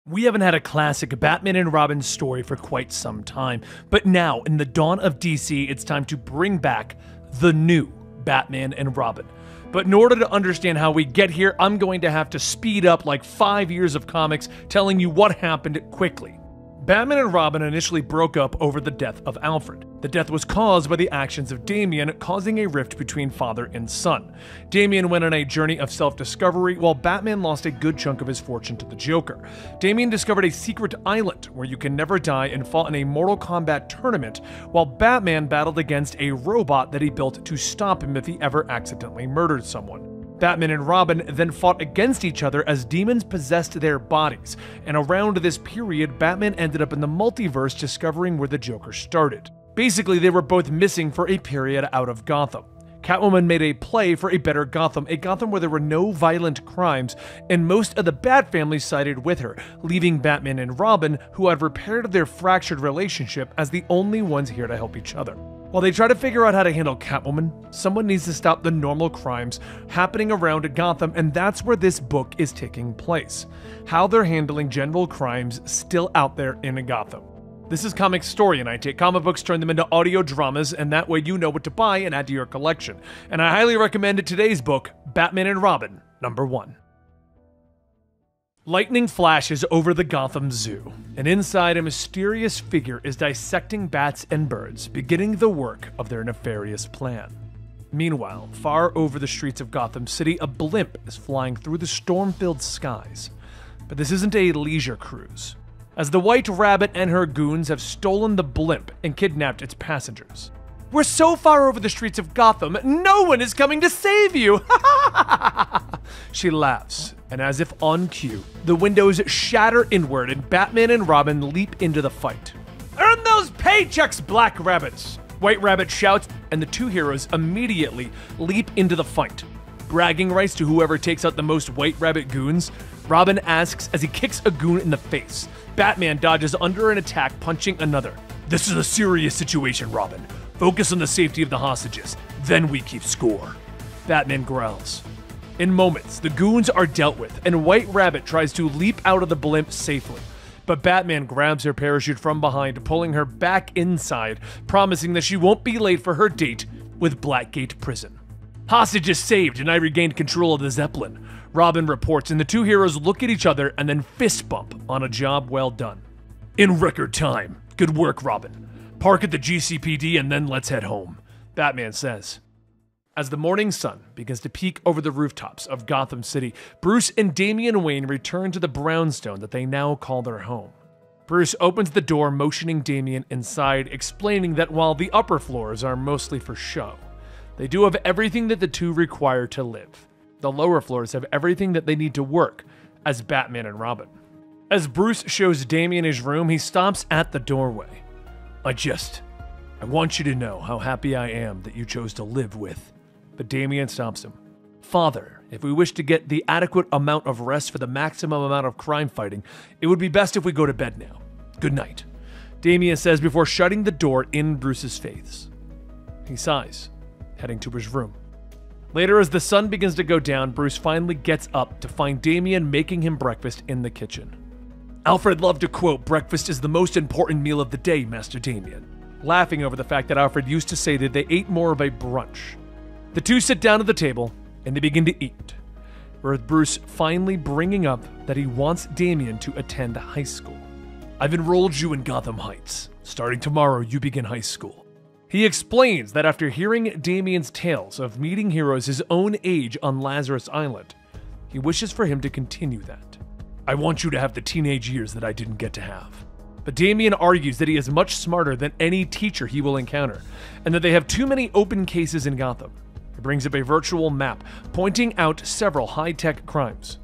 We haven't had a classic Batman and Robin story for quite some time, but now, in the dawn of DC, it's time to bring back the new Batman and Robin. But in order to understand how we get here, I'm going to have to speed up like 5 years of comics, telling you what happened quickly. Batman and Robin initially broke up over the death of Alfred. The death was caused by the actions of Damian, causing a rift between father and son. Damian went on a journey of self-discovery, while Batman lost a good chunk of his fortune to the Joker. Damian discovered a secret island where you can never die and fought in a Mortal Kombat tournament, while Batman battled against a robot that he built to stop him if he ever accidentally murdered someone. Batman and Robin then fought against each other as demons possessed their bodies, and around this period, Batman ended up in the multiverse discovering where the Joker started. Basically, they were both missing for a period out of Gotham. Catwoman made a play for a better Gotham, a Gotham where there were no violent crimes, and most of the Bat family sided with her, leaving Batman and Robin, who had repaired their fractured relationship, as the only ones here to help each other. While they try to figure out how to handle Catwoman, someone needs to stop the normal crimes happening around Gotham, and that's where this book is taking place. How they're handling general crimes still out there in Gotham. This is Comicstorian. I take comic books, turn them into audio dramas, and that way you know what to buy and add to your collection. And I highly recommend today's book, Batman and Robin, #1. Lightning flashes over the Gotham Zoo, and inside a mysterious figure is dissecting bats and birds, beginning the work of their nefarious plan. Meanwhile, far over the streets of Gotham City, a blimp is flying through the storm-filled skies. But this isn't a leisure cruise, as the White Rabbit and her goons have stolen the blimp and kidnapped its passengers. "We're so far over the streets of Gotham, no one is coming to save you!" She laughs, and as if on cue, the windows shatter inward and Batman and Robin leap into the fight. "Earn those paychecks, Black Rabbits!" White Rabbit shouts, and the two heroes immediately leap into the fight. Bragging rights to whoever takes out the most White Rabbit goons, Robin asks as he kicks a goon in the face. Batman dodges under an attack, punching another. "This is a serious situation, Robin. Focus on the safety of the hostages, then we keep score," Batman growls. In moments, the goons are dealt with, and White Rabbit tries to leap out of the blimp safely. But Batman grabs her parachute from behind, pulling her back inside, promising that she won't be late for her date with Blackgate Prison. "Hostages saved, and I regained control of the Zeppelin," Robin reports, and the two heroes look at each other and then fist bump on a job well done. "In record time. Good work, Robin. Park at the GCPD and then let's head home," Batman says. As the morning sun begins to peek over the rooftops of Gotham City, Bruce and Damian Wayne return to the brownstone that they now call their home. Bruce opens the door, motioning Damian inside, explaining that while the upper floors are mostly for show, they do have everything that the two require to live. The lower floors have everything that they need to work as Batman and Robin. As Bruce shows Damian his room, he stops at the doorway. I want you to know how happy I am that you chose to live with." But Damian stops him. "Father, if we wish to get the adequate amount of rest for the maximum amount of crime fighting, it would be best if we go to bed now. Good night," Damian says before shutting the door in Bruce's face. He sighs, heading to his room. Later, as the sun begins to go down, Bruce finally gets up to find Damian making him breakfast in the kitchen. "Alfred loved to quote, 'Breakfast is the most important meal of the day, Master Damian,' laughing over the fact that Alfred used to say that they ate more of a brunch. The two sit down at the table, and they begin to eat, with Bruce finally bringing up that he wants Damian to attend high school. "I've enrolled you in Gotham Heights. Starting tomorrow, you begin high school." He explains that after hearing Damian's tales of meeting heroes his own age on Lazarus Island, he wishes for him to continue that. "I want you to have the teenage years that I didn't get to have." But Damian argues that he is much smarter than any teacher he will encounter, and that they have too many open cases in Gotham. He brings up a virtual map, pointing out several high-tech crimes.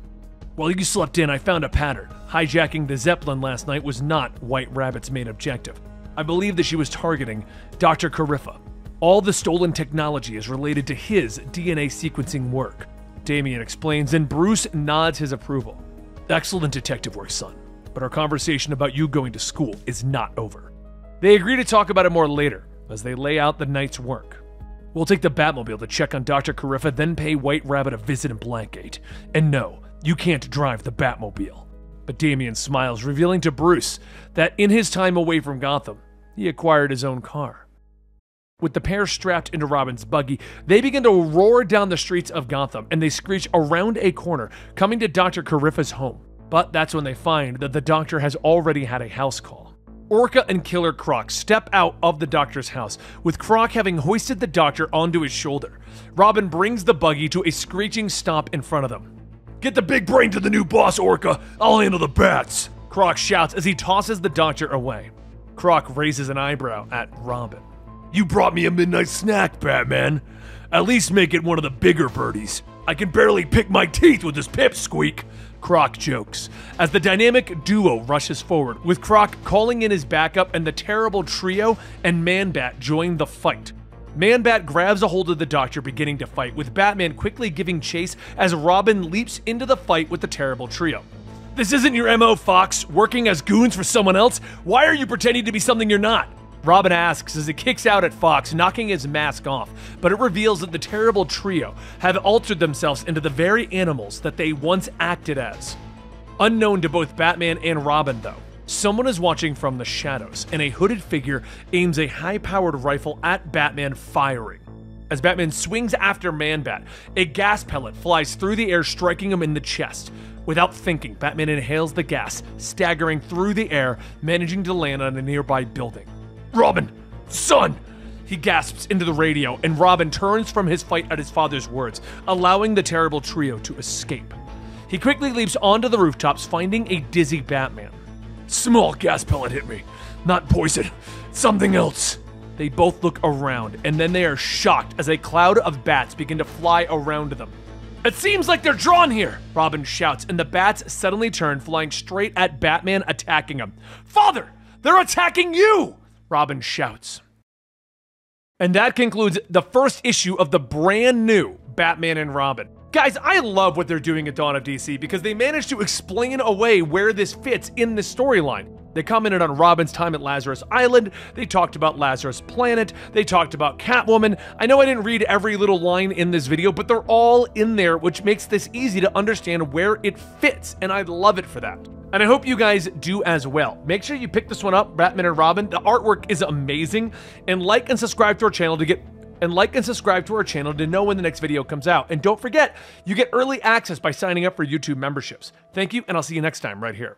"While you slept in, I found a pattern. Hijacking the Zeppelin last night was not White Rabbit's main objective. I believe that she was targeting Dr. Cariffa. All the stolen technology is related to his DNA sequencing work," Damian explains, and Bruce nods his approval. "Excellent detective work, son. But our conversation about you going to school is not over." They agree to talk about it more later, as they lay out the night's work. "We'll take the Batmobile to check on Dr. Cariffa, then pay White Rabbit a visit in Blackgate. And no, you can't drive the Batmobile." But Damian smiles, revealing to Bruce that in his time away from Gotham, he acquired his own car. With the pair strapped into Robin's buggy, they begin to roar down the streets of Gotham, and they screech around a corner, coming to Dr. Cariffa's home. But that's when they find that the doctor has already had a house call. Orca and Killer Croc step out of the doctor's house, with Croc having hoisted the doctor onto his shoulder. Robin brings the buggy to a screeching stop in front of them. "Get the big brain to the new boss, Orca! I'll handle the bats!" Croc shouts as he tosses the doctor away. Croc raises an eyebrow at Robin. "You brought me a midnight snack, Batman. At least make it one of the bigger birdies. I can barely pick my teeth with this pipsqueak," Croc jokes, as the dynamic duo rushes forward, with Croc calling in his backup and the terrible trio and Man-Bat join the fight. Man-Bat grabs a hold of the doctor, beginning to fight, with Batman quickly giving chase as Robin leaps into the fight with the terrible trio. "This isn't your MO, Fox, working as goons for someone else? Why are you pretending to be something you're not?" Robin asks as he kicks out at Fox, knocking his mask off, but it reveals that the terrible trio have altered themselves into the very animals that they once acted as. Unknown to both Batman and Robin, though, someone is watching from the shadows, and a hooded figure aims a high-powered rifle at Batman, firing. As Batman swings after Man-Bat, a gas pellet flies through the air, striking him in the chest. Without thinking, Batman inhales the gas, staggering through the air, managing to land on a nearby building. "Robin, son!" He gasps into the radio, and Robin turns from his fight at his father's words, allowing the terrible trio to escape. He quickly leaps onto the rooftops, finding a dizzy Batman. "Small gas pellet hit me. Not poison. Something else." They both look around, and then they are shocked as a cloud of bats begin to fly around them. "It seems like they're drawn here!" Robin shouts, and the bats suddenly turn, flying straight at Batman, attacking him. "Father, they're attacking you!" Robin shouts. And that concludes the first issue of the brand new Batman and Robin. Guys, I love what they're doing at Dawn of DC because they managed to explain away where this fits in the storyline. They commented on Robin's time at Lazarus Island, they talked about Lazarus Planet, they talked about Catwoman. I know I didn't read every little line in this video, but they're all in there, which makes this easy to understand where it fits, and I love it for that. And I hope you guys do as well. Make sure you pick this one up, Batman and Robin. The artwork is amazing, and like and subscribe to our channel to know when the next video comes out. And don't forget, you get early access by signing up for YouTube memberships. Thank you, and I'll see you next time right here.